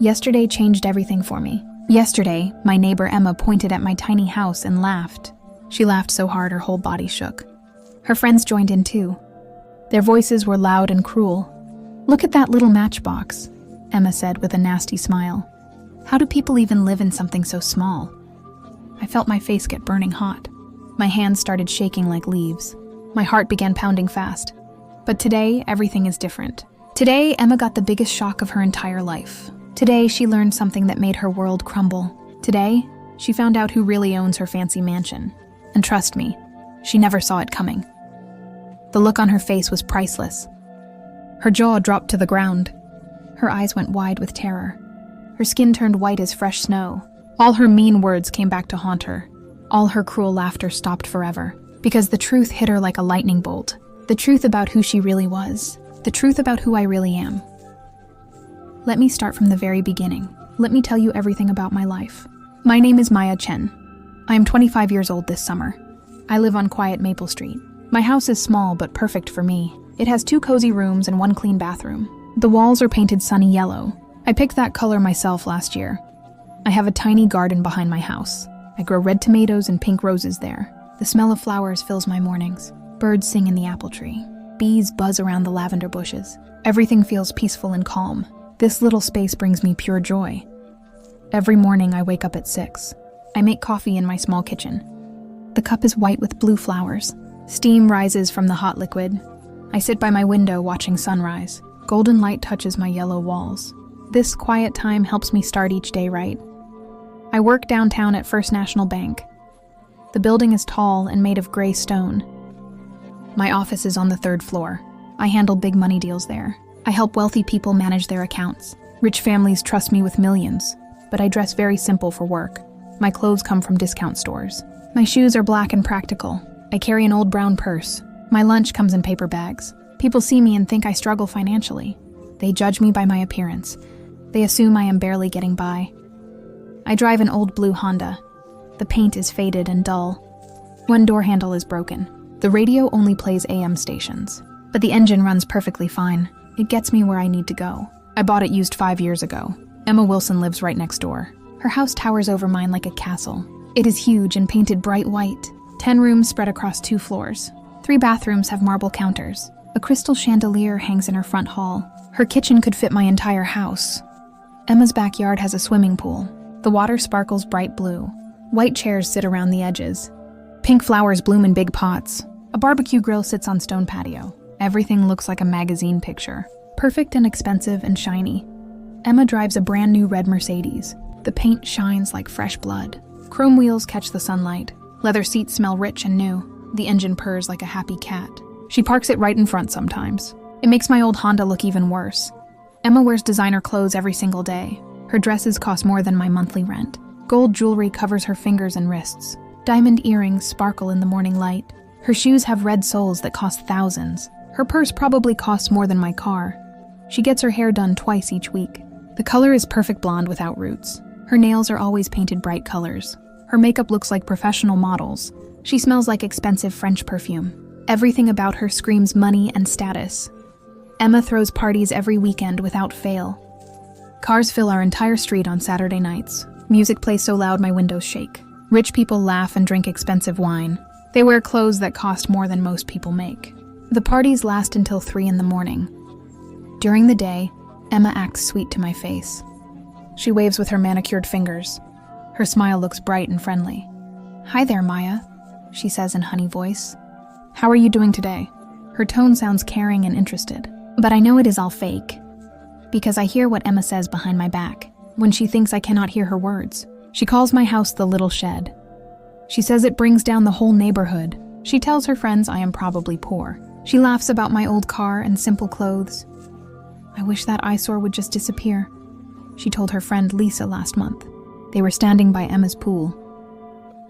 Yesterday changed everything for me. Yesterday, my neighbor Emma pointed at my tiny house and laughed. She laughed so hard her whole body shook. Her friends joined in too. Their voices were loud and cruel. "Look at that little matchbox," Emma said with a nasty smile. "How do people even live in something so small?" I felt my face get burning hot. My hands started shaking like leaves. My heart began pounding fast. But today, everything is different. Today, Emma got the biggest shock of her entire life. Today, she learned something that made her world crumble. Today, she found out who really owns her fancy mansion. And trust me, she never saw it coming. The look on her face was priceless. Her jaw dropped to the ground. Her eyes went wide with terror. Her skin turned white as fresh snow. All her mean words came back to haunt her. All her cruel laughter stopped forever. Because the truth hit her like a lightning bolt. The truth about who she really was. The truth about who I really am. Let me start from the very beginning. Let me tell you everything about my life. My name is Maya Chen. I am 25 years old this summer. I live on quiet Maple Street. My house is small but perfect for me. It has 2 cozy rooms and 1 clean bathroom. The walls are painted sunny yellow. I picked that color myself last year. I have a tiny garden behind my house. I grow red tomatoes and pink roses there. The smell of flowers fills my mornings. Birds sing in the apple tree. Bees buzz around the lavender bushes. Everything feels peaceful and calm. This little space brings me pure joy. Every morning I wake up at 6. I make coffee in my small kitchen. The cup is white with blue flowers. Steam rises from the hot liquid. I sit by my window watching sunrise. Golden light touches my yellow walls. This quiet time helps me start each day right. I work downtown at First National Bank. The building is tall and made of gray stone. My office is on the 3rd floor. I handle big money deals there. I help wealthy people manage their accounts. Rich families trust me with millions, but I dress very simple for work. My clothes come from discount stores. My shoes are black and practical. I carry an old brown purse. My lunch comes in paper bags. People see me and think I struggle financially. They judge me by my appearance. They assume I am barely getting by. I drive an old blue Honda. The paint is faded and dull. One door handle is broken. The radio only plays AM stations, but the engine runs perfectly fine. It gets me where I need to go. I bought it used 5 years ago. Emma Wilson lives right next door. Her house towers over mine like a castle. It is huge and painted bright white. 10 rooms spread across 2 floors. 3 bathrooms have marble counters. A crystal chandelier hangs in her front hall. Her kitchen could fit my entire house. Emma's backyard has a swimming pool. The water sparkles bright blue. White chairs sit around the edges. Pink flowers bloom in big pots. A barbecue grill sits on stone patio. Everything looks like a magazine picture. Perfect and expensive and shiny. Emma drives a brand new red Mercedes. The paint shines like fresh blood. Chrome wheels catch the sunlight. Leather seats smell rich and new. The engine purrs like a happy cat. She parks it right in front sometimes. It makes my old Honda look even worse. Emma wears designer clothes every single day. Her dresses cost more than my monthly rent. Gold jewelry covers her fingers and wrists. Diamond earrings sparkle in the morning light. Her shoes have red soles that cost thousands. Her purse probably costs more than my car. She gets her hair done twice each week. The color is perfect blonde without roots. Her nails are always painted bright colors. Her makeup looks like professional models. She smells like expensive French perfume. Everything about her screams money and status. Emma throws parties every weekend without fail. Cars fill our entire street on Saturday nights. Music plays so loud my windows shake. Rich people laugh and drink expensive wine. They wear clothes that cost more than most people make. The parties last until 3 in the morning. During the day, Emma acts sweet to my face. She waves with her manicured fingers. Her smile looks bright and friendly. "Hi there, Maya," she says in honey voice. "How are you doing today?" Her tone sounds caring and interested. But I know it is all fake. Because I hear what Emma says behind my back, when she thinks I cannot hear her words. She calls my house the little shed. She says it brings down the whole neighborhood. She tells her friends I am probably poor. She laughs about my old car and simple clothes. "I wish that eyesore would just disappear," she told her friend Lisa last month. They were standing by Emma's pool.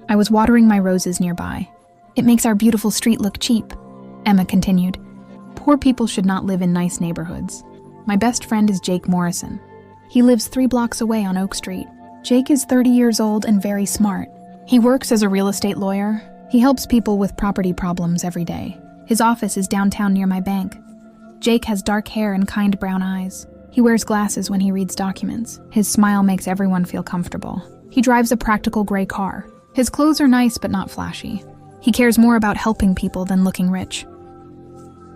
I was watering my roses nearby. "It makes our beautiful street look cheap," Emma continued. "Poor people should not live in nice neighborhoods. My best friend is Jake Morrison. He lives 3 blocks away on Oak Street. Jake is 30 years old and very smart. He works as a real estate lawyer. He helps people with property problems every day. His office is downtown near my bank. Jake has dark hair and kind brown eyes. He wears glasses when he reads documents. His smile makes everyone feel comfortable. He drives a practical gray car. His clothes are nice but not flashy. He cares more about helping people than looking rich.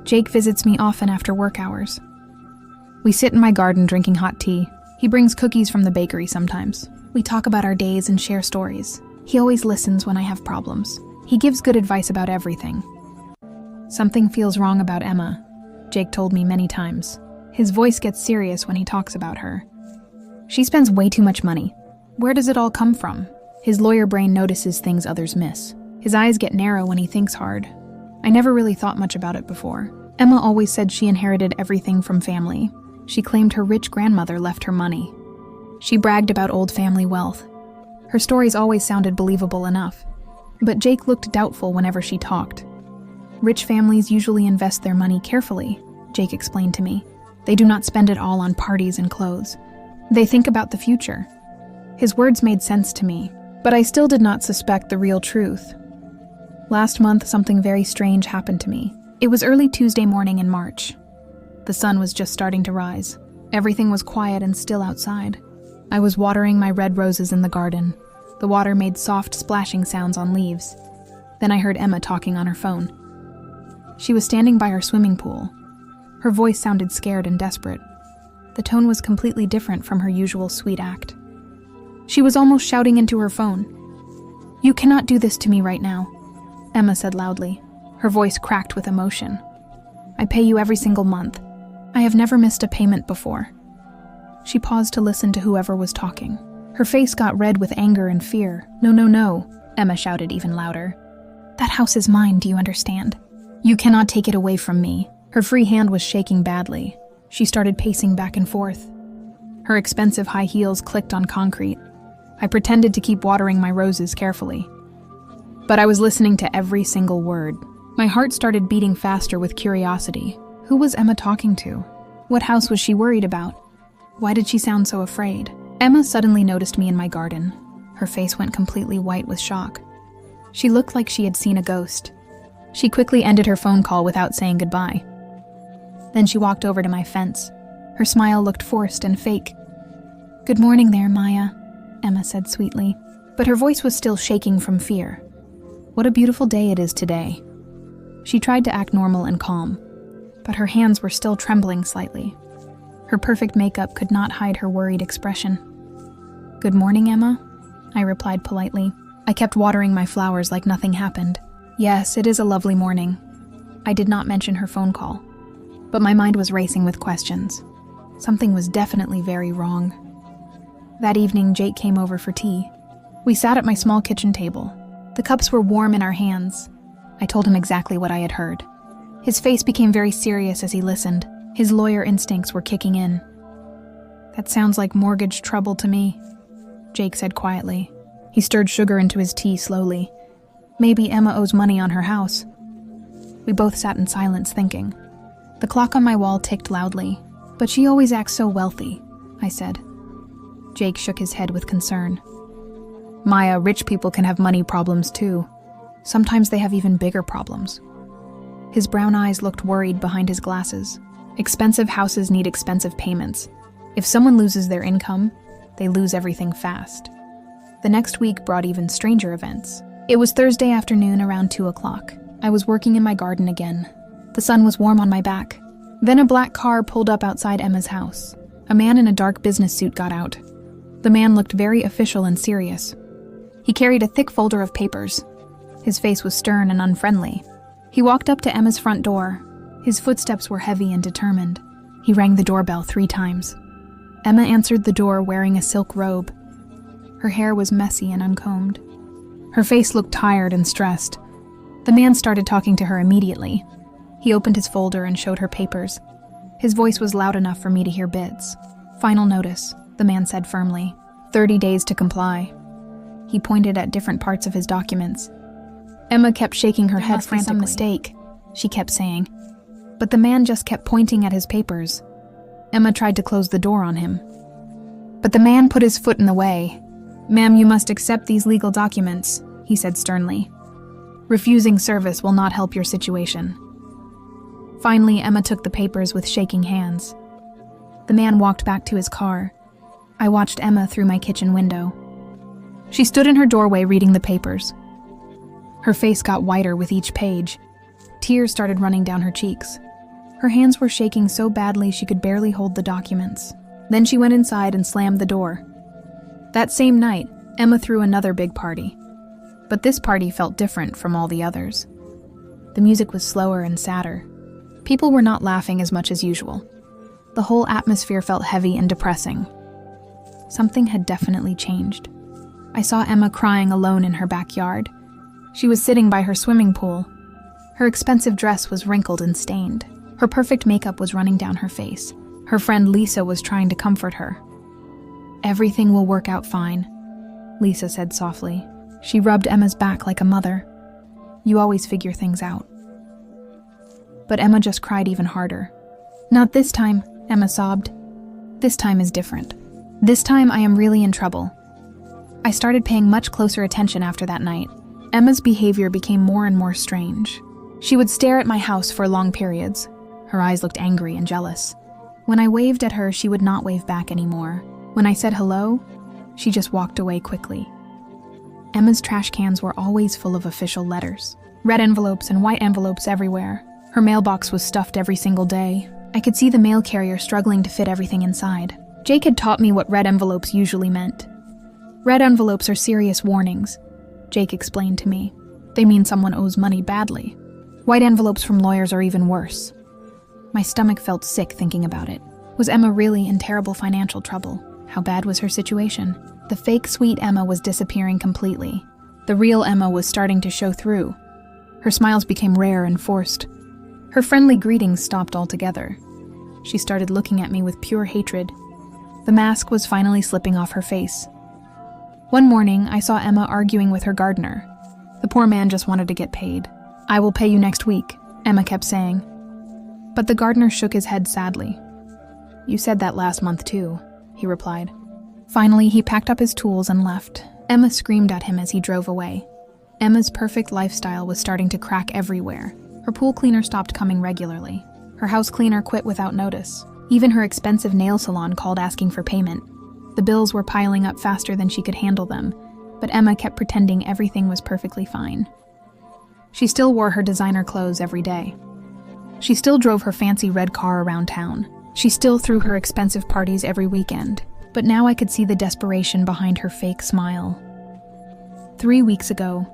Jake visits me often after work hours. We sit in my garden drinking hot tea. He brings cookies from the bakery sometimes. We talk about our days and share stories. He always listens when I have problems. He gives good advice about everything. Something feels wrong about Emma, Jake told me many times. His voice gets serious when he talks about her. She spends way too much money. Where does it all come from? His lawyer brain notices things others miss. His eyes get narrow when he thinks hard. I never really thought much about it before. Emma always said she inherited everything from family. She claimed her rich grandmother left her money. She bragged about old family wealth. Her stories always sounded believable enough. But Jake looked doubtful whenever she talked. Rich families usually invest their money carefully, Jake explained to me. They do not spend it all on parties and clothes. They think about the future. His words made sense to me, but I still did not suspect the real truth. Last month, something very strange happened to me. It was early Tuesday morning in March. The sun was just starting to rise. Everything was quiet and still outside. I was watering my red roses in the garden. The water made soft splashing sounds on leaves. Then I heard Emma talking on her phone. She was standing by her swimming pool. Her voice sounded scared and desperate. The tone was completely different from her usual sweet act. She was almost shouting into her phone. "You cannot do this to me right now," Emma said loudly. Her voice cracked with emotion. "I pay you every single month. I have never missed a payment before." She paused to listen to whoever was talking. Her face got red with anger and fear. "No, no, no," Emma shouted even louder. "That house is mine, do you understand? You cannot take it away from me." Her free hand was shaking badly. She started pacing back and forth. Her expensive high heels clicked on concrete. I pretended to keep watering my roses carefully. But I was listening to every single word. My heart started beating faster with curiosity. Who was Emma talking to? What house was she worried about? Why did she sound so afraid? Emma suddenly noticed me in my garden. Her face went completely white with shock. She looked like she had seen a ghost. She quickly ended her phone call without saying goodbye. Then she walked over to my fence. Her smile looked forced and fake. "Good morning there, Maya," Emma said sweetly, but her voice was still shaking from fear. "What a beautiful day it is today." She tried to act normal and calm, but her hands were still trembling slightly. Her perfect makeup could not hide her worried expression. "Good morning, Emma," I replied politely. I kept watering my flowers like nothing happened. Yes, it is a lovely morning. I did not mention her phone call, but my mind was racing with questions. Something was definitely very wrong. That evening, Jake came over for tea. We sat at my small kitchen table. The cups were warm in our hands. I told him exactly what I had heard. His face became very serious as he listened. His lawyer instincts were kicking in. "That sounds like mortgage trouble to me," Jake said quietly. He stirred sugar into his tea slowly. "Maybe Emma owes money on her house." We both sat in silence thinking. The clock on my wall ticked loudly. "But she always acts so wealthy," I said. Jake shook his head with concern. "Maya, rich people can have money problems too. Sometimes they have even bigger problems." His brown eyes looked worried behind his glasses. Expensive houses need expensive payments. If someone loses their income, they lose everything fast. The next week brought even stranger events. It was Thursday afternoon around 2 o'clock. I was working in my garden again. The sun was warm on my back. Then a black car pulled up outside Emma's house. A man in a dark business suit got out. The man looked very official and serious. He carried a thick folder of papers. His face was stern and unfriendly. He walked up to Emma's front door. His footsteps were heavy and determined. He rang the doorbell 3 times. Emma answered the door wearing a silk robe. Her hair was messy and uncombed. Her face looked tired and stressed. The man started talking to her immediately. He opened his folder and showed her papers. His voice was loud enough for me to hear bits. "Final notice," the man said firmly. 30 days to comply." He pointed at different parts of his documents. Emma kept shaking her head frantically. "Some mistake," she kept saying. But the man just kept pointing at his papers. Emma tried to close the door on him. But the man put his foot in the way. "Ma'am, you must accept these legal documents," he said sternly. "Refusing service will not help your situation." Finally, Emma took the papers with shaking hands. The man walked back to his car. I watched Emma through my kitchen window. She stood in her doorway reading the papers. Her face got whiter with each page. Tears started running down her cheeks. Her hands were shaking so badly she could barely hold the documents. Then she went inside and slammed the door. That same night, Emma threw another big party. But this party felt different from all the others. The music was slower and sadder. People were not laughing as much as usual. The whole atmosphere felt heavy and depressing. Something had definitely changed. I saw Emma crying alone in her backyard. She was sitting by her swimming pool. Her expensive dress was wrinkled and stained. Her perfect makeup was running down her face. Her friend Lisa was trying to comfort her. "Everything will work out fine," Lisa said softly. She rubbed Emma's back like a mother. "You always figure things out." But Emma just cried even harder. "Not this time," Emma sobbed. "This time is different. This time I am really in trouble." I started paying much closer attention after that night. Emma's behavior became more and more strange. She would stare at my house for long periods. Her eyes looked angry and jealous. When I waved at her, she would not wave back anymore. When I said hello, she just walked away quickly. Emma's trash cans were always full of official letters. Red envelopes and white envelopes everywhere. Her mailbox was stuffed every single day. I could see the mail carrier struggling to fit everything inside. Jake had taught me what red envelopes usually meant. "Red envelopes are serious warnings," Jake explained to me. "They mean someone owes money badly. White envelopes from lawyers are even worse." My stomach felt sick thinking about it. Was Emma really in terrible financial trouble? How bad was her situation? The fake sweet Emma was disappearing completely. The real Emma was starting to show through. Her smiles became rare and forced. Her friendly greetings stopped altogether. She started looking at me with pure hatred. The mask was finally slipping off her face. One morning, I saw Emma arguing with her gardener. The poor man just wanted to get paid. "I will pay you next week," Emma kept saying. But the gardener shook his head sadly. "You said that last month too," he replied. Finally, he packed up his tools and left. Emma screamed at him as he drove away. Emma's perfect lifestyle was starting to crack everywhere. Her pool cleaner stopped coming regularly. Her house cleaner quit without notice. Even her expensive nail salon called asking for payment. The bills were piling up faster than she could handle them, but Emma kept pretending everything was perfectly fine. She still wore her designer clothes every day. She still drove her fancy red car around town. She still threw her expensive parties every weekend. But now I could see the desperation behind her fake smile. 3 weeks ago,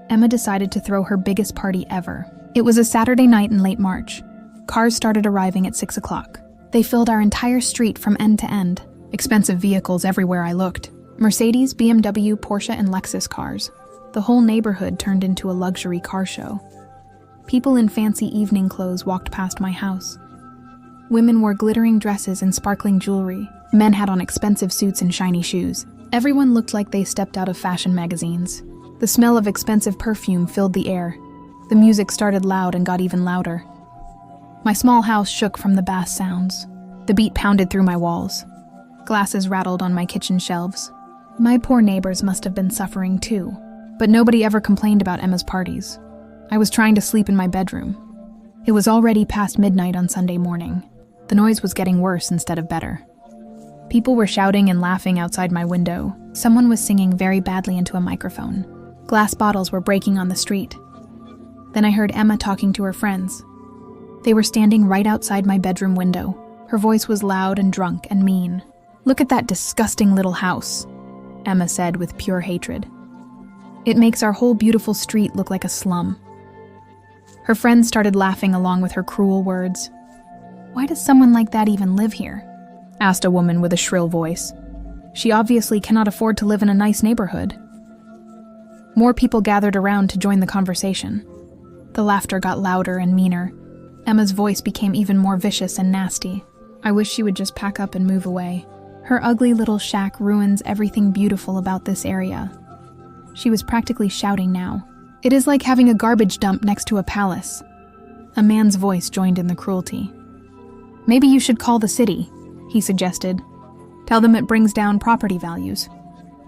Emma decided to throw her biggest party ever. It was a Saturday night in late March. Cars started arriving at 6 o'clock. They filled our entire street from end to end. Expensive vehicles everywhere I looked. Mercedes, BMW, Porsche, and Lexus cars. The whole neighborhood turned into a luxury car show. People in fancy evening clothes walked past my house. Women wore glittering dresses and sparkling jewelry. Men had on expensive suits and shiny shoes. Everyone looked like they stepped out of fashion magazines. The smell of expensive perfume filled the air. The music started loud and got even louder. My small house shook from the bass sounds. The beat pounded through my walls. Glasses rattled on my kitchen shelves. My poor neighbors must have been suffering too, but nobody ever complained about Emma's parties. I was trying to sleep in my bedroom. It was already past midnight on Sunday morning. The noise was getting worse instead of better. People were shouting and laughing outside my window. Someone was singing very badly into a microphone. Glass bottles were breaking on the street. Then I heard Emma talking to her friends. They were standing right outside my bedroom window. Her voice was loud and drunk and mean. "Look at that disgusting little house," Emma said with pure hatred. "It makes our whole beautiful street look like a slum." Her friends started laughing along with her cruel words. "Why does someone like that even live here?" asked a woman with a shrill voice. "She obviously cannot afford to live in a nice neighborhood." More people gathered around to join the conversation. The laughter got louder and meaner. Emma's voice became even more vicious and nasty. I wish she would just pack up and move away. Her ugly little shack ruins everything beautiful about this area. She was practically shouting now. "It is like having a garbage dump next to a palace." A man's voice joined in the cruelty. "Maybe you should call the city," he suggested. "Tell them it brings down property values."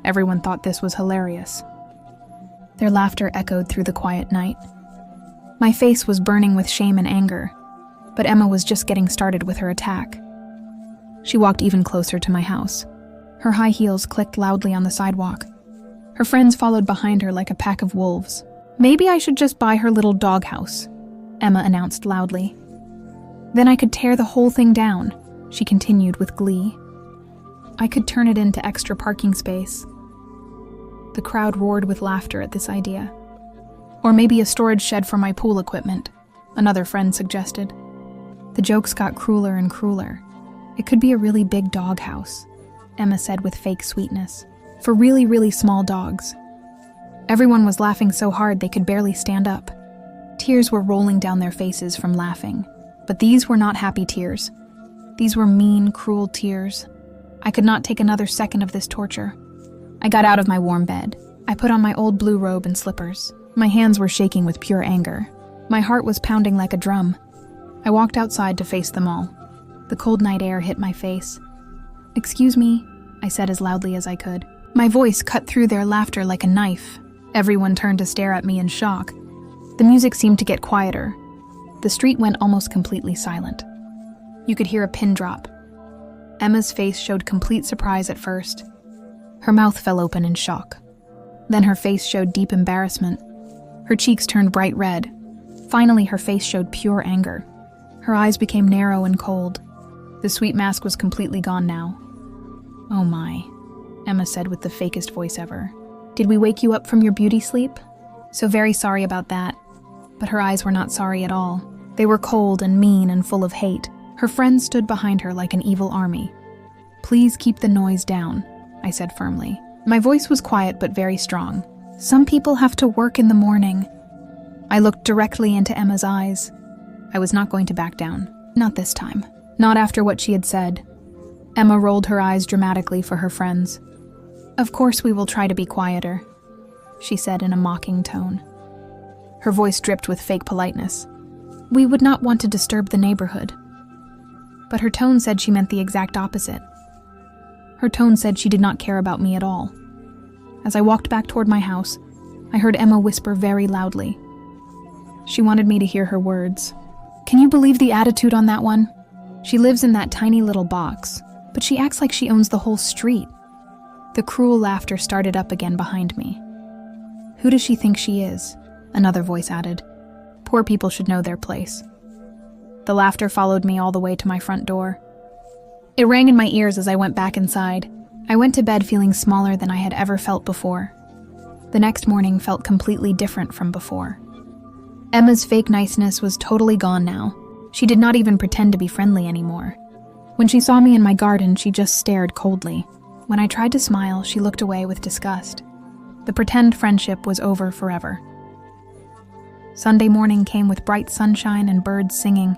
Everyone thought this was hilarious. Their laughter echoed through the quiet night. My face was burning with shame and anger, but Emma was just getting started with her attack. She walked even closer to my house. Her high heels clicked loudly on the sidewalk. Her friends followed behind her like a pack of wolves. "Maybe I should just buy her little doghouse," Emma announced loudly. "Then I could tear the whole thing down," she continued with glee. "I could turn it into extra parking space." The crowd roared with laughter at this idea. "Or maybe a storage shed for my pool equipment," another friend suggested. The jokes got crueler and crueler. "It could be a really big doghouse," Emma said with fake sweetness, "for really, really small dogs." Everyone was laughing so hard they could barely stand up. Tears were rolling down their faces from laughing, but these were not happy tears. These were mean, cruel tears. I could not take another second of this torture. I got out of my warm bed. I put on my old blue robe and slippers. My hands were shaking with pure anger. My heart was pounding like a drum. I walked outside to face them all. The cold night air hit my face. "Excuse me," I said as loudly as I could. My voice cut through their laughter like a knife. Everyone turned to stare at me in shock. The music seemed to get quieter. The street went almost completely silent. You could hear a pin drop. Emma's face showed complete surprise at first. Her mouth fell open in shock. Then her face showed deep embarrassment. Her cheeks turned bright red. Finally, her face showed pure anger. Her eyes became narrow and cold. The sweet mask was completely gone now. "Oh my," Emma said with the fakest voice ever. "Did we wake you up from your beauty sleep? So very sorry about that." But her eyes were not sorry at all. They were cold and mean and full of hate. Her friends stood behind her like an evil army. "Please keep the noise down," I said firmly. My voice was quiet but very strong. "Some people have to work in the morning." I looked directly into Emma's eyes. I was not going to back down. Not this time. Not after what she had said. Emma rolled her eyes dramatically for her friends. "Of course we will try to be quieter," she said in a mocking tone. Her voice dripped with fake politeness. "We would not want to disturb the neighborhood." But her tone said she meant the exact opposite. Her tone said she did not care about me at all. As I walked back toward my house, I heard Emma whisper very loudly. She wanted me to hear her words. "Can you believe the attitude on that one? She lives in that tiny little box, but she acts like she owns the whole street." The cruel laughter started up again behind me. "Who does she think she is?" another voice added. "Poor people should know their place." The laughter followed me all the way to my front door. It rang in my ears as I went back inside. I went to bed feeling smaller than I had ever felt before. The next morning felt completely different from before. Emma's fake niceness was totally gone now. She did not even pretend to be friendly anymore. When she saw me in my garden, she just stared coldly. When I tried to smile, she looked away with disgust. The pretend friendship was over forever. Sunday morning came with bright sunshine and birds singing,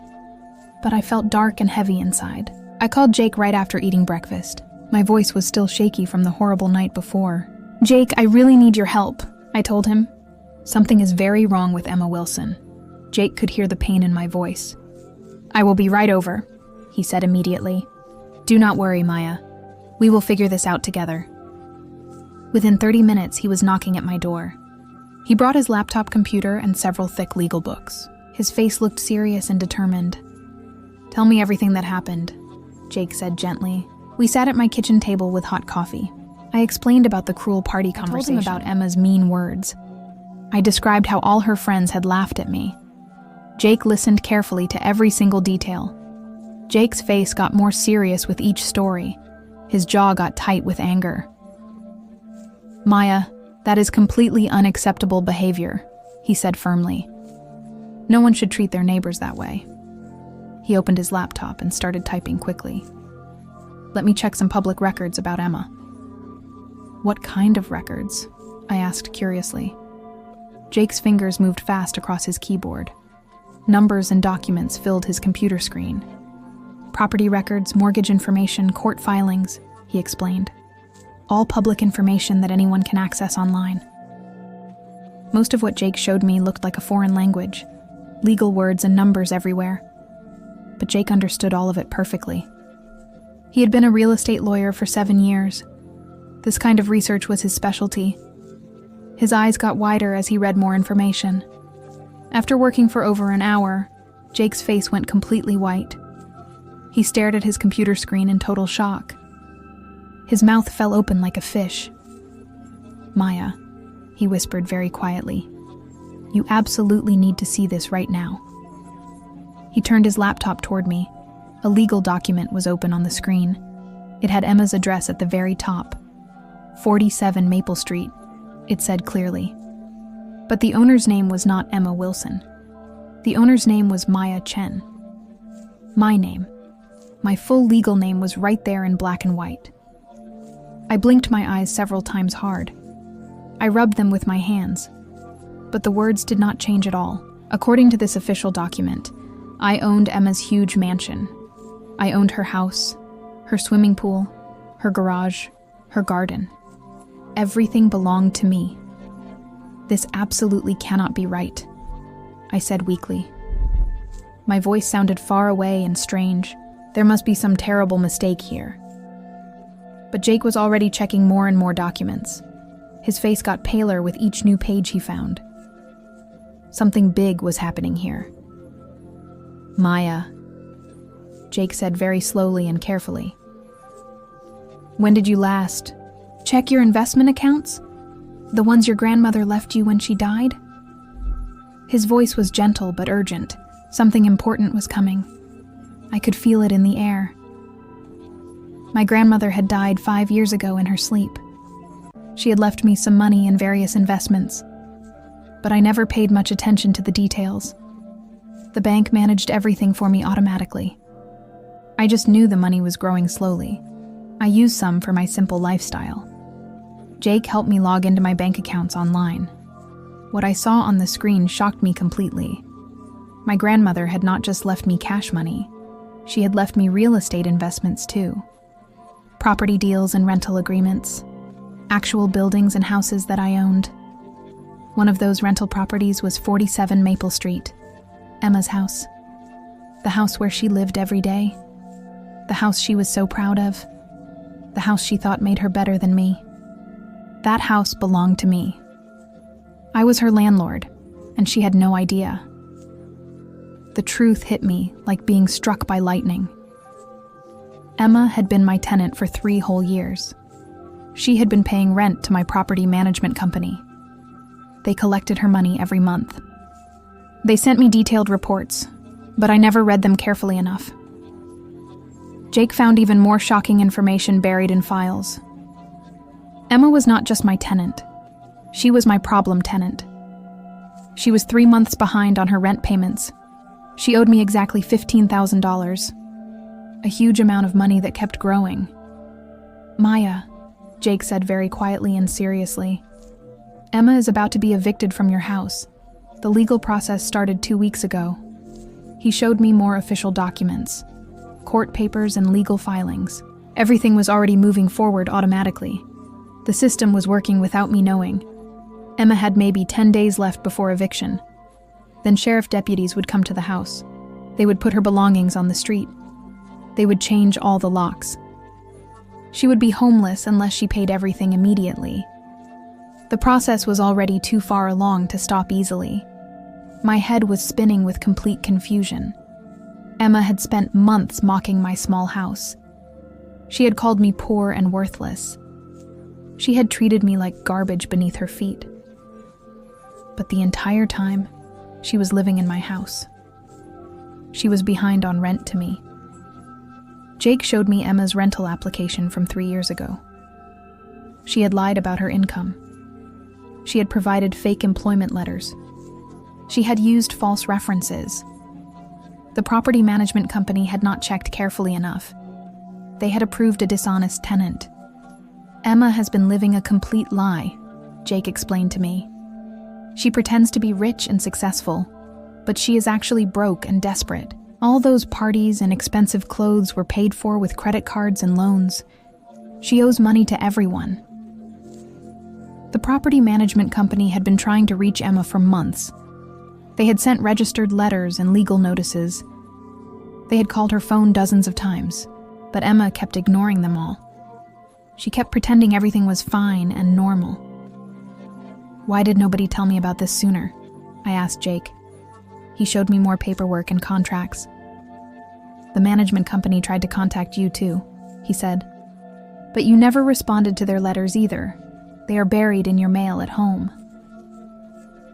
but I felt dark and heavy inside. I called Jake right after eating breakfast. My voice was still shaky from the horrible night before. "Jake, I really need your help," I told him. "Something is very wrong with Emma Wilson." Jake could hear the pain in my voice. "I will be right over," he said immediately. "Do not worry, Maya. We will figure this out together." Within 30 minutes, he was knocking at my door. He brought his laptop computer and several thick legal books. His face looked serious and determined. "Tell me everything that happened," Jake said gently. We sat at my kitchen table with hot coffee. I explained about the cruel party conversation. I told him about Emma's mean words. I described how all her friends had laughed at me. Jake listened carefully to every single detail. Jake's face got more serious with each story. His jaw got tight with anger. "Maya, that is completely unacceptable behavior," he said firmly. "No one should treat their neighbors that way." He opened his laptop and started typing quickly. "Let me check some public records about Emma." "What kind of records?" I asked curiously. Jake's fingers moved fast across his keyboard. Numbers and documents filled his computer screen. "Property records, mortgage information, court filings," he explained. "All public information that anyone can access online." Most of what Jake showed me looked like a foreign language, legal words and numbers everywhere. But Jake understood all of it perfectly. He had been a real estate lawyer for 7 years. This kind of research was his specialty. His eyes got wider as he read more information. After working for over an hour, Jake's face went completely white. He stared at his computer screen in total shock. His mouth fell open like a fish. "Maya," he whispered very quietly, "you absolutely need to see this right now." He turned his laptop toward me. A legal document was open on the screen. It had Emma's address at the very top. 47 Maple Street, it said clearly. But the owner's name was not Emma Wilson. The owner's name was Maya Chen. My name, my full legal name, was right there in black and white. I blinked my eyes several times hard. I rubbed them with my hands. But the words did not change at all. According to this official document, I owned Emma's huge mansion. I owned her house, her swimming pool, her garage, her garden. Everything belonged to me. This absolutely cannot be right, I said weakly. My voice sounded far away and strange. There must be some terrible mistake here. But Jake was already checking more and more documents. His face got paler with each new page he found. Something big was happening here. "Maya," Jake said very slowly and carefully. "When did you last check your investment accounts? The ones your grandmother left you when she died?" His voice was gentle but urgent. Something important was coming. I could feel it in the air. My grandmother had died 5 years ago in her sleep. She had left me some money in various investments, but I never paid much attention to the details. The bank managed everything for me automatically. I just knew the money was growing slowly. I used some for my simple lifestyle. Jake helped me log into my bank accounts online. What I saw on the screen shocked me completely. My grandmother had not just left me cash money. She had left me real estate investments too. Property deals and rental agreements. Actual buildings and houses that I owned. One of those rental properties was 47 Maple Street, Emma's house. The house where she lived every day. The house she was so proud of. The house she thought made her better than me. That house belonged to me. I was her landlord, and she had no idea. The truth hit me like being struck by lightning. Emma had been my tenant for 3 whole years. She had been paying rent to my property management company. They collected her money every month. They sent me detailed reports, but I never read them carefully enough. Jake found even more shocking information buried in files. Emma was not just my tenant. She was my problem tenant. She was 3 months behind on her rent payments. She owed me exactly $15,000, a huge amount of money that kept growing. "Maya," Jake said very quietly and seriously, "Emma is about to be evicted from your house. The legal process started 2 weeks ago." He showed me more official documents, court papers and legal filings. Everything was already moving forward automatically. The system was working without me knowing. Emma had maybe 10 days left before eviction. Then sheriff deputies would come to the house. They would put her belongings on the street. They would change all the locks. She would be homeless unless she paid everything immediately. The process was already too far along to stop easily. My head was spinning with complete confusion. Emma had spent months mocking my small house. She had called me poor and worthless. She had treated me like garbage beneath her feet. But the entire time, she was living in my house. She was behind on rent to me. Jake showed me Emma's rental application from 3 years ago. She had lied about her income. She had provided fake employment letters. She had used false references. The property management company had not checked carefully enough. They had approved a dishonest tenant. Emma has been living a complete lie, Jake explained to me. She pretends to be rich and successful, but she is actually broke and desperate. All those parties and expensive clothes were paid for with credit cards and loans. She owes money to everyone. The property management company had been trying to reach Emma for months. They had sent registered letters and legal notices. They had called her phone dozens of times, but Emma kept ignoring them all. She kept pretending everything was fine and normal. "Why did nobody tell me about this sooner?" I asked Jake. He showed me more paperwork and contracts. The management company tried to contact you too, he said. But you never responded to their letters either. They are buried in your mail at home.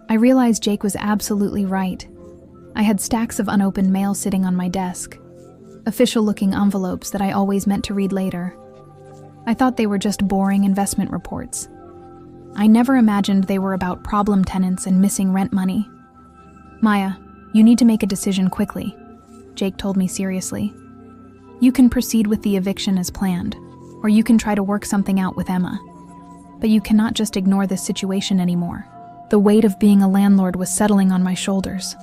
I realized Jake was absolutely right. I had stacks of unopened mail sitting on my desk. Official-looking envelopes that I always meant to read later. I thought they were just boring investment reports. I never imagined they were about problem tenants and missing rent money. Maya, you need to make a decision quickly, Jake told me seriously. You can proceed with the eviction as planned, or you can try to work something out with Emma. But you cannot just ignore this situation anymore. The weight of being a landlord was settling on my shoulders.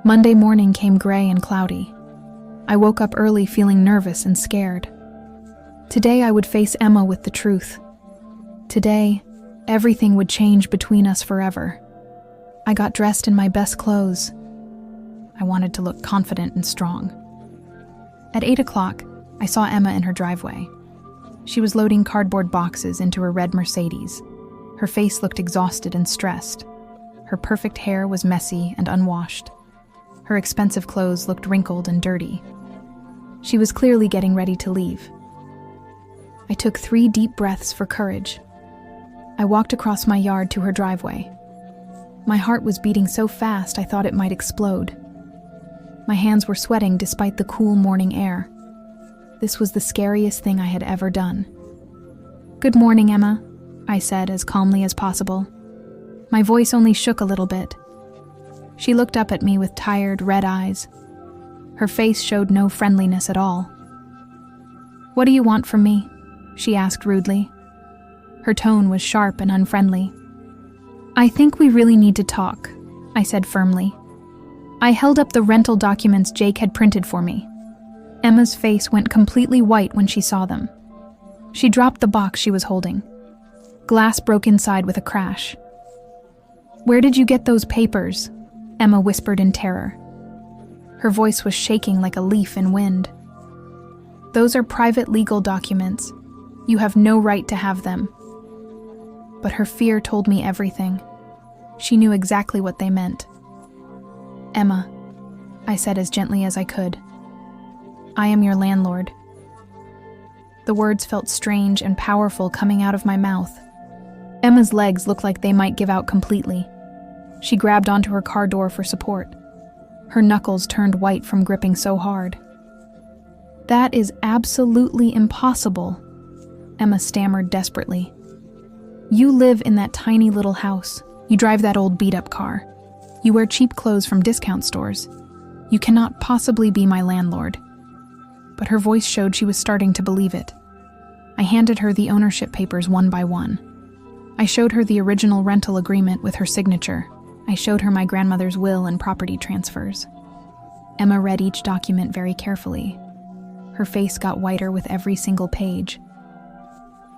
Monday morning came gray and cloudy. I woke up early feeling nervous and scared. Today I would face Emma with the truth. Today, everything would change between us forever. I got dressed in my best clothes. I wanted to look confident and strong. At 8 o'clock, I saw Emma in her driveway. She was loading cardboard boxes into her red Mercedes. Her face looked exhausted and stressed. Her perfect hair was messy and unwashed. Her expensive clothes looked wrinkled and dirty. She was clearly getting ready to leave. I took 3 deep breaths for courage. I walked across my yard to her driveway. My heart was beating so fast I thought it might explode. My hands were sweating despite the cool morning air. This was the scariest thing I had ever done. "Good morning, Emma," I said as calmly as possible. My voice only shook a little bit. She looked up at me with tired, red eyes. Her face showed no friendliness at all. "What do you want from me?" she asked rudely. Her tone was sharp and unfriendly. "I think we really need to talk," I said firmly. I held up the rental documents Jake had printed for me. Emma's face went completely white when she saw them. She dropped the box she was holding. Glass broke inside with a crash. "Where did you get those papers?" Emma whispered in terror. Her voice was shaking like a leaf in wind. "Those are private legal documents. You have no right to have them." But her fear told me everything. She knew exactly what they meant. "Emma," I said as gently as I could, "I am your landlord." The words felt strange and powerful coming out of my mouth. Emma's legs looked like they might give out completely. She grabbed onto her car door for support. Her knuckles turned white from gripping so hard. "That is absolutely impossible," Emma stammered desperately. "You live in that tiny little house. You drive that old beat-up car. You wear cheap clothes from discount stores. You cannot possibly be my landlord." But her voice showed she was starting to believe it. I handed her the ownership papers one by one. I showed her the original rental agreement with her signature. I showed her my grandmother's will and property transfers. Emma read each document very carefully. Her face got whiter with every single page.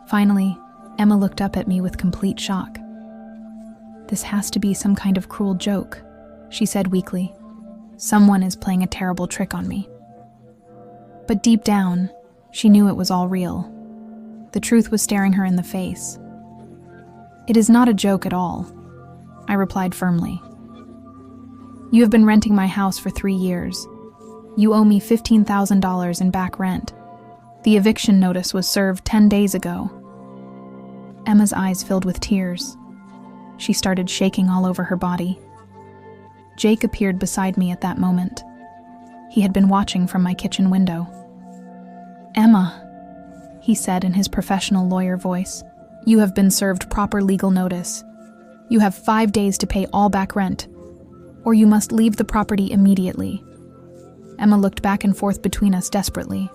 Finally, Emma looked up at me with complete shock. "This has to be some kind of cruel joke," she said weakly. "Someone is playing a terrible trick on me." But deep down, she knew it was all real. The truth was staring her in the face. "It is not a joke at all," I replied firmly. "You have been renting my house for 3 years. You owe me $15,000 in back rent. The eviction notice was served 10 days ago." Emma's eyes filled with tears. She started shaking all over her body. Jake appeared beside me at that moment. He had been watching from my kitchen window. "Emma," he said in his professional lawyer voice, "you have been served proper legal notice. You have 5 days to pay all back rent, or you must leave the property immediately." Emma looked back and forth between us desperately.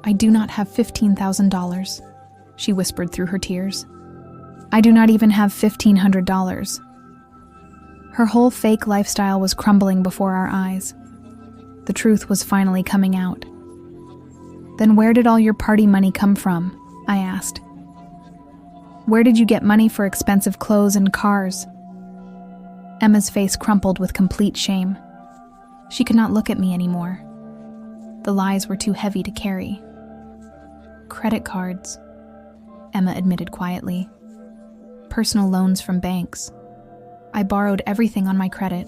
"I do not have $15,000, she whispered through her tears. "I do not even have $1,500. Her whole fake lifestyle was crumbling before our eyes. The truth was finally coming out. "Then where did all your party money come from?" I asked. "Where did you get money for expensive clothes and cars?" Emma's face crumpled with complete shame. She could not look at me anymore. The lies were too heavy to carry. "Credit cards," Emma admitted quietly. "Personal loans from banks. I borrowed everything on my credit."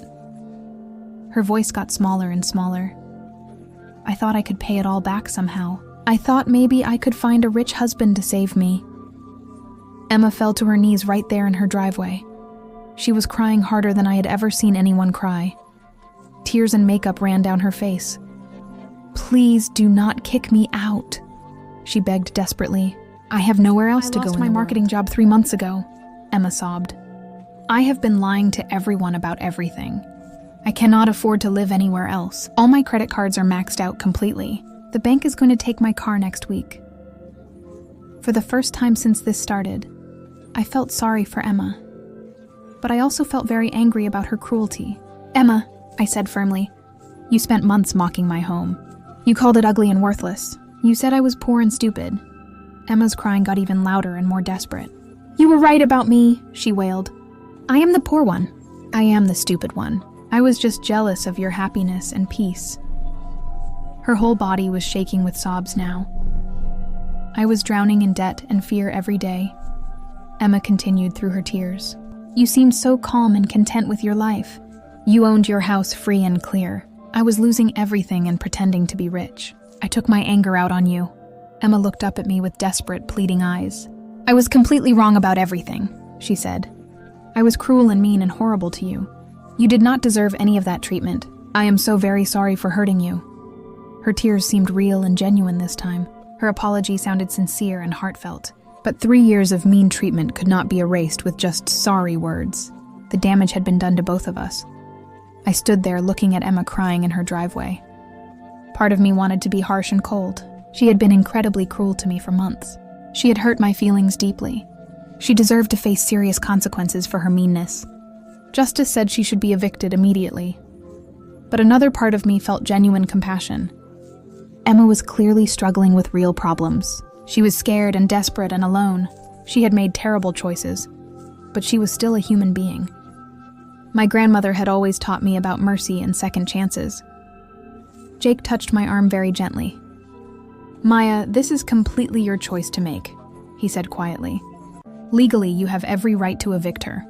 Her voice got smaller and smaller. I thought I could pay it all back somehow. I thought maybe I could find a rich husband to save me. Emma fell to her knees right there in her driveway. She was crying harder than I had ever seen anyone cry. Tears and makeup ran down her face. "Please do not kick me out," she begged desperately. "I have nowhere else to go in the world. I lost my marketing job 3 months ago," Emma sobbed. "I have been lying to everyone about everything. I cannot afford to live anywhere else. All my credit cards are maxed out completely. The bank is going to take my car next week." For the first time since this started, I felt sorry for Emma. But I also felt very angry about her cruelty. "Emma," I said firmly, "you spent months mocking my home. You called it ugly and worthless. You said I was poor and stupid." Emma's crying got even louder and more desperate. "You were right about me," she wailed. "I am the poor one. I am the stupid one. I was just jealous of your happiness and peace." Her whole body was shaking with sobs now. "I was drowning in debt and fear every day," Emma continued through her tears. "You seemed so calm and content with your life. You owned your house free and clear. I was losing everything and pretending to be rich. I took my anger out on you." Emma looked up at me with desperate, pleading eyes. "I was completely wrong about everything," she said. "I was cruel and mean and horrible to you. You did not deserve any of that treatment. I am so very sorry for hurting you." Her tears seemed real and genuine this time. Her apology sounded sincere and heartfelt. But 3 years of mean treatment could not be erased with just sorry words. The damage had been done to both of us. I stood there looking at Emma crying in her driveway. Part of me wanted to be harsh and cold. She had been incredibly cruel to me for months. She had hurt my feelings deeply. She deserved to face serious consequences for her meanness. Justice said she should be evicted immediately. But another part of me felt genuine compassion. Emma was clearly struggling with real problems. She was scared and desperate and alone. She had made terrible choices, but she was still a human being. My grandmother had always taught me about mercy and second chances. Jake touched my arm very gently. "Maya, this is completely your choice to make," he said quietly. "Legally, you have every right to evict her.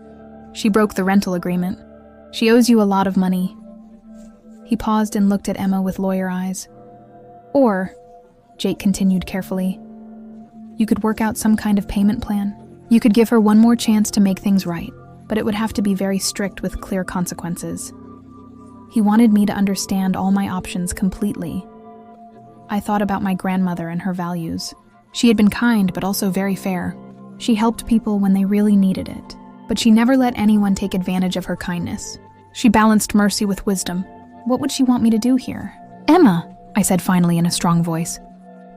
She broke the rental agreement. She owes you a lot of money." He paused and looked at Emma with lawyer eyes. "Or," Jake continued carefully, "you could work out some kind of payment plan. You could give her one more chance to make things right, but it would have to be very strict with clear consequences." He wanted me to understand all my options completely. I thought about my grandmother and her values. She had been kind, but also very fair. She helped people when they really needed it, but she never let anyone take advantage of her kindness. She balanced mercy with wisdom. What would she want me to do here? "Emma," I said finally in a strong voice.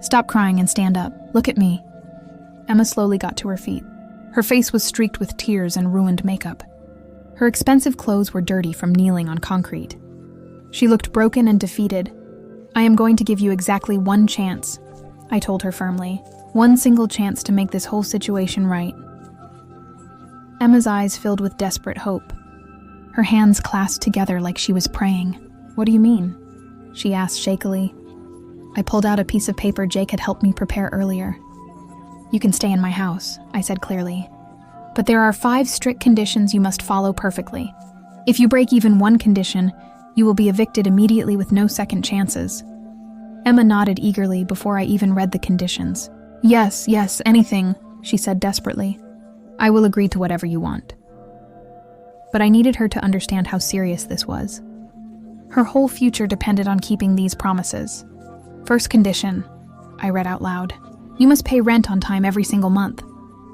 "Stop crying and stand up. Look at me." Emma slowly got to her feet. Her face was streaked with tears and ruined makeup. Her expensive clothes were dirty from kneeling on concrete. She looked broken and defeated. "I am going to give you exactly one chance," I told her firmly. "One single chance to make this whole situation right." Emma's eyes filled with desperate hope. Her hands clasped together like she was praying. "What do you mean?" she asked shakily. I pulled out a piece of paper Jake had helped me prepare earlier. "You can stay in my house," I said clearly. "But there are 5 strict conditions you must follow perfectly. If you break even one condition, you will be evicted immediately with no second chances." Emma nodded eagerly before I even read the conditions. Yes, anything," she said desperately. "I will agree to whatever you want." But I needed her to understand how serious this was. Her whole future depended on keeping these promises. "First condition," I read out loud. "You must pay rent on time every single month.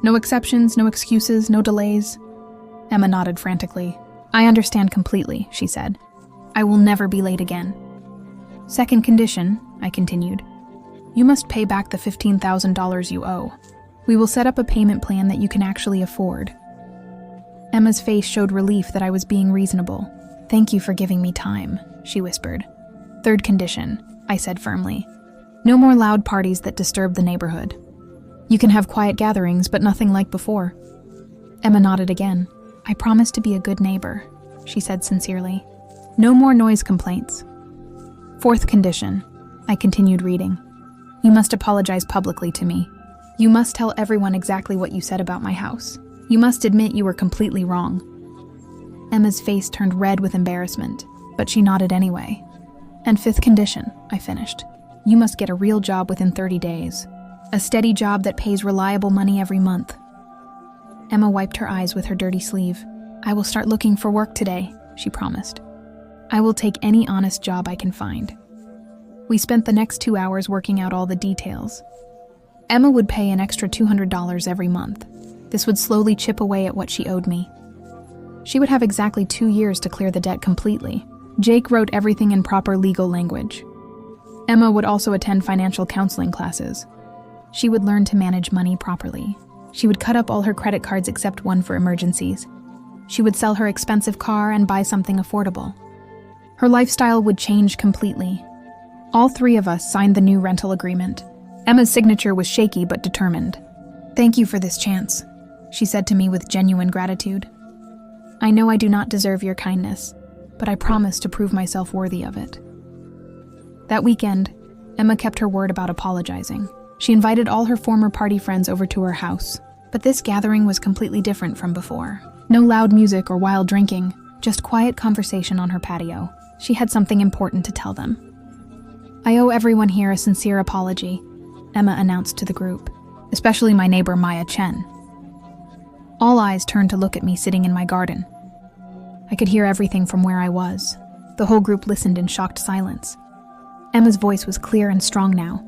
No exceptions, no excuses, no delays." Emma nodded frantically. "I understand completely," she said. "I will never be late again." "Second condition," I continued. "You must pay back the $15,000 you owe. We will set up a payment plan that you can actually afford." Emma's face showed relief that I was being reasonable. "Thank you for giving me time," she whispered. "Third condition," I said firmly. "No more loud parties that disturb the neighborhood. You can have quiet gatherings, but nothing like before." Emma nodded again. "I promise to be a good neighbor," she said sincerely. "No more noise complaints." "Fourth condition," I continued reading. "You must apologize publicly to me. You must tell everyone exactly what you said about my house. You must admit you were completely wrong." Emma's face turned red with embarrassment, but she nodded anyway. And fifth condition, I finished. You must get a real job within 30 days. A steady job that pays reliable money every month. Emma wiped her eyes with her dirty sleeve. I will start looking for work today, she promised. I will take any honest job I can find. We spent the next 2 hours working out all the details. Emma would pay an extra $200 every month. This would slowly chip away at what she owed me. She would have exactly 2 years to clear the debt completely. Jake wrote everything in proper legal language. Emma would also attend financial counseling classes. She would learn to manage money properly. She would cut up all her credit cards except one for emergencies. She would sell her expensive car and buy something affordable. Her lifestyle would change completely. All three of us signed the new rental agreement. Emma's signature was shaky but determined. Thank you for this chance, she said to me with genuine gratitude. I know I do not deserve your kindness, but I promise to prove myself worthy of it. That weekend, Emma kept her word about apologizing. She invited all her former party friends over to her house, but this gathering was completely different from before. No loud music or wild drinking, just quiet conversation on her patio. She had something important to tell them. I owe everyone here a sincere apology, Emma announced to the group, especially my neighbor Maya Chen. All eyes turned to look at me sitting in my garden. I could hear everything from where I was. The whole group listened in shocked silence. Emma's voice was clear and strong now.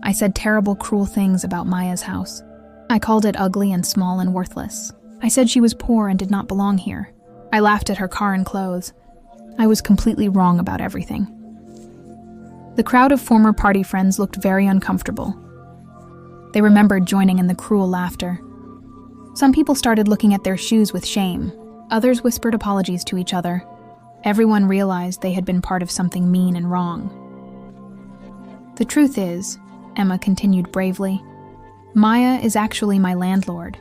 I said terrible, cruel things about Maya's house. I called it ugly and small and worthless. I said she was poor and did not belong here. I laughed at her car and clothes. I was completely wrong about everything. The crowd of former party friends looked very uncomfortable. They remembered joining in the cruel laughter. Some people started looking at their shoes with shame. Others whispered apologies to each other. Everyone realized they had been part of something mean and wrong. The truth is, Emma continued bravely, Maya is actually my landlord.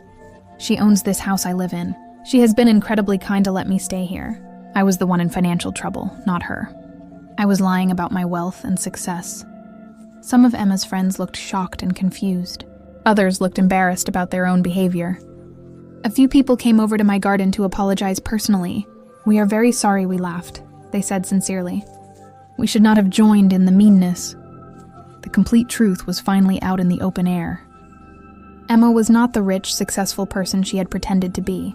She owns this house I live in. She has been incredibly kind to let me stay here. I was the one in financial trouble, not her. I was lying about my wealth and success. Some of Emma's friends looked shocked and confused. Others looked embarrassed about their own behavior. A few people came over to my garden to apologize personally. We are very sorry we laughed, they said sincerely. We should not have joined in the meanness. The complete truth was finally out in the open air. Emma was not the rich, successful person she had pretended to be.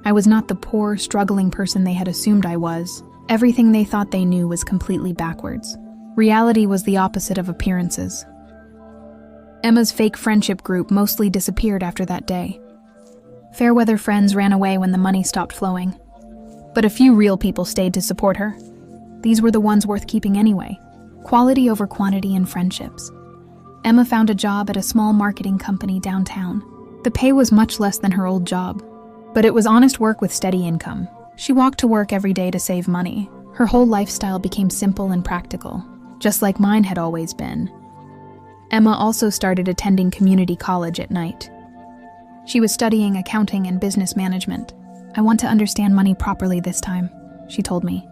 I was not the poor, struggling person they had assumed I was. Everything they thought they knew was completely backwards. Reality was the opposite of appearances. Emma's fake friendship group mostly disappeared after that day. Fairweather friends ran away when the money stopped flowing. But a few real people stayed to support her. These were the ones worth keeping anyway. Quality over quantity in friendships. Emma found a job at a small marketing company downtown. The pay was much less than her old job, but it was honest work with steady income. She walked to work every day to save money. Her whole lifestyle became simple and practical, just like mine had always been. Emma also started attending community college at night. She was studying accounting and business management. I want to understand money properly this time, she told me.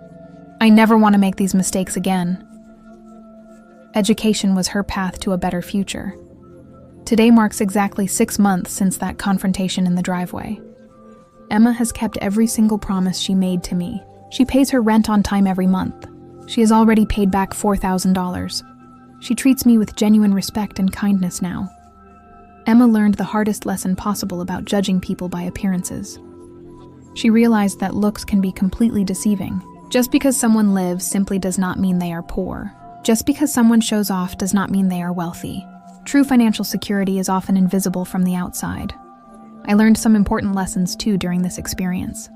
I never want to make these mistakes again. Education was her path to a better future. Today marks exactly 6 months since that confrontation in the driveway. Emma has kept every single promise she made to me. She pays her rent on time every month. She has already paid back $4,000. She treats me with genuine respect and kindness now. Emma learned the hardest lesson possible about judging people by appearances. She realized that looks can be completely deceiving. Just because someone lives simply does not mean they are poor. Just because someone shows off does not mean they are wealthy. True financial security is often invisible from the outside. I learned some important lessons too during this experience.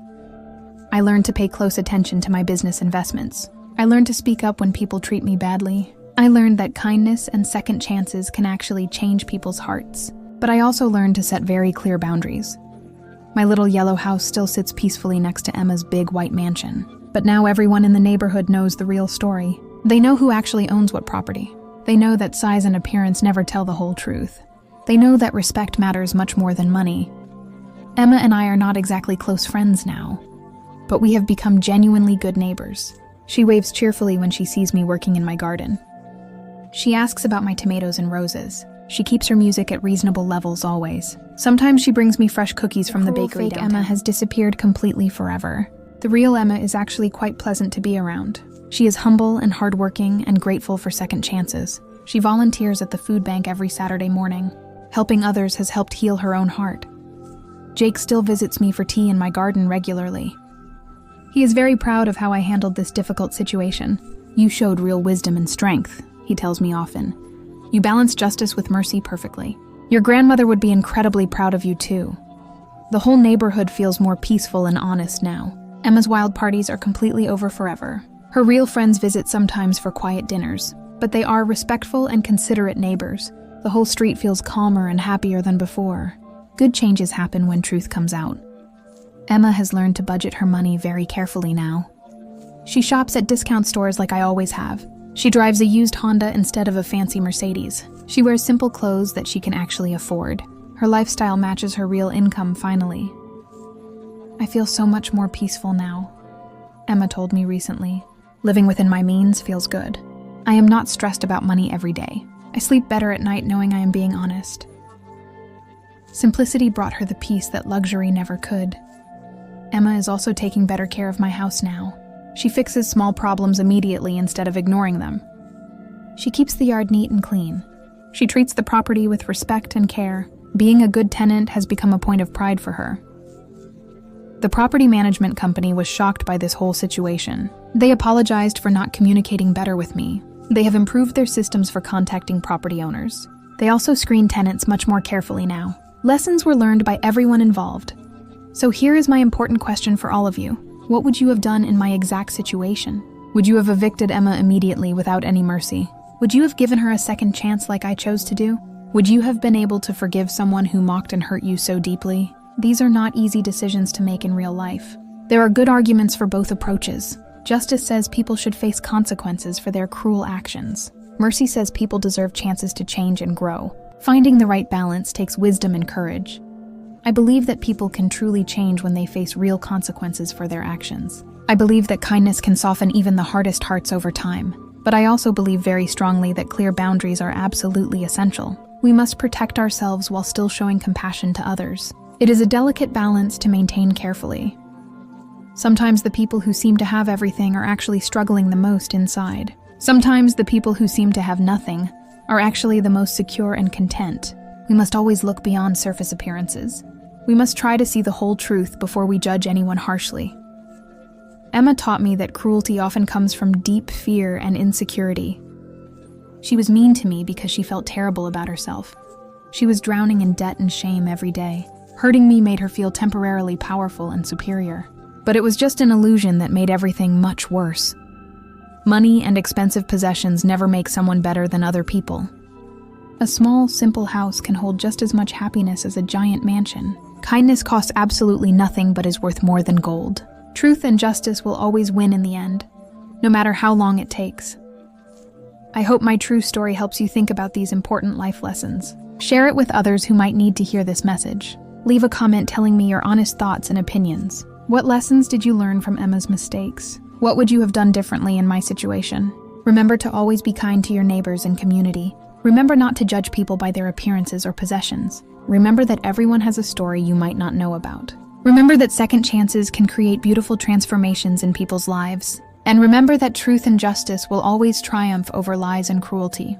I learned to pay close attention to my business investments. I learned to speak up when people treat me badly. I learned that kindness and second chances can actually change people's hearts. But I also learned to set very clear boundaries. My little yellow house still sits peacefully next to Emma's big white mansion. But now everyone in the neighborhood knows the real story. They know who actually owns what property. They know that size and appearance never tell the whole truth. They know that respect matters much more than money. Emma and I are not exactly close friends now, but we have become genuinely good neighbors. She waves cheerfully when she sees me working in my garden. She asks about my tomatoes and roses. She keeps her music at reasonable levels always. Sometimes she brings me fresh cookies from the bakery downtown. Emma has disappeared completely forever. The real Emma is actually quite pleasant to be around. She is humble and hardworking and grateful for second chances. She volunteers at the food bank every Saturday morning. Helping others has helped heal her own heart. Jake still visits me for tea in my garden regularly. He is very proud of how I handled this difficult situation. "You showed real wisdom and strength," he tells me often. "You balanced justice with mercy perfectly. Your grandmother would be incredibly proud of you too." The whole neighborhood feels more peaceful and honest now. Emma's wild parties are completely over forever. Her real friends visit sometimes for quiet dinners, but they are respectful and considerate neighbors. The whole street feels calmer and happier than before. Good changes happen when truth comes out. Emma has learned to budget her money very carefully now. She shops at discount stores like I always have. She drives a used Honda instead of a fancy Mercedes. She wears simple clothes that she can actually afford. Her lifestyle matches her real income finally. "I feel so much more peaceful now," Emma told me recently. "Living within my means feels good. I am not stressed about money every day. I sleep better at night knowing I am being honest." Simplicity brought her the peace that luxury never could. Emma is also taking better care of my house now. She fixes small problems immediately instead of ignoring them. She keeps the yard neat and clean. She treats the property with respect and care. Being a good tenant has become a point of pride for her. The property management company was shocked by this whole situation. They apologized for not communicating better with me. They have improved their systems for contacting property owners. They also screen tenants much more carefully now. Lessons were learned by everyone involved. So here is my important question for all of you. What would you have done in my exact situation? Would you have evicted Emma immediately without any mercy? Would you have given her a second chance like I chose to do? Would you have been able to forgive someone who mocked and hurt you so deeply? These are not easy decisions to make in real life. There are good arguments for both approaches. Justice says people should face consequences for their cruel actions. Mercy says people deserve chances to change and grow. Finding the right balance takes wisdom and courage. I believe that people can truly change when they face real consequences for their actions. I believe that kindness can soften even the hardest hearts over time. But I also believe very strongly that clear boundaries are absolutely essential. We must protect ourselves while still showing compassion to others. It is a delicate balance to maintain carefully. Sometimes the people who seem to have everything are actually struggling the most inside. Sometimes the people who seem to have nothing are actually the most secure and content. We must always look beyond surface appearances. We must try to see the whole truth before we judge anyone harshly. Emma taught me that cruelty often comes from deep fear and insecurity. She was mean to me because she felt terrible about herself. She was drowning in debt and shame every day. Hurting me made her feel temporarily powerful and superior. But it was just an illusion that made everything much worse. Money and expensive possessions never make someone better than other people. A small, simple house can hold just as much happiness as a giant mansion. Kindness costs absolutely nothing but is worth more than gold. Truth and justice will always win in the end, no matter how long it takes. I hope my true story helps you think about these important life lessons. Share it with others who might need to hear this message. Leave a comment telling me your honest thoughts and opinions. What lessons did you learn from Emma's mistakes? What would you have done differently in my situation? Remember to always be kind to your neighbors and community. Remember not to judge people by their appearances or possessions. Remember that everyone has a story you might not know about. Remember that second chances can create beautiful transformations in people's lives. And remember that truth and justice will always triumph over lies and cruelty.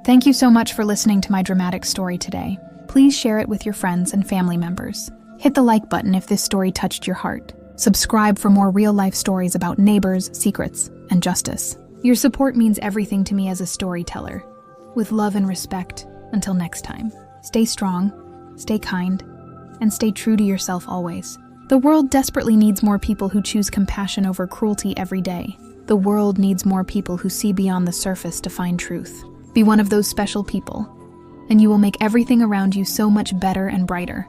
Thank you so much for listening to my dramatic story today. Please share it with your friends and family members. Hit the like button if this story touched your heart. Subscribe for more real-life stories about neighbors, secrets, and justice. Your support means everything to me as a storyteller. With love and respect, until next time, stay strong, stay kind, and stay true to yourself always. The world desperately needs more people who choose compassion over cruelty every day. The world needs more people who see beyond the surface to find truth. Be one of those special people, and you will make everything around you so much better and brighter.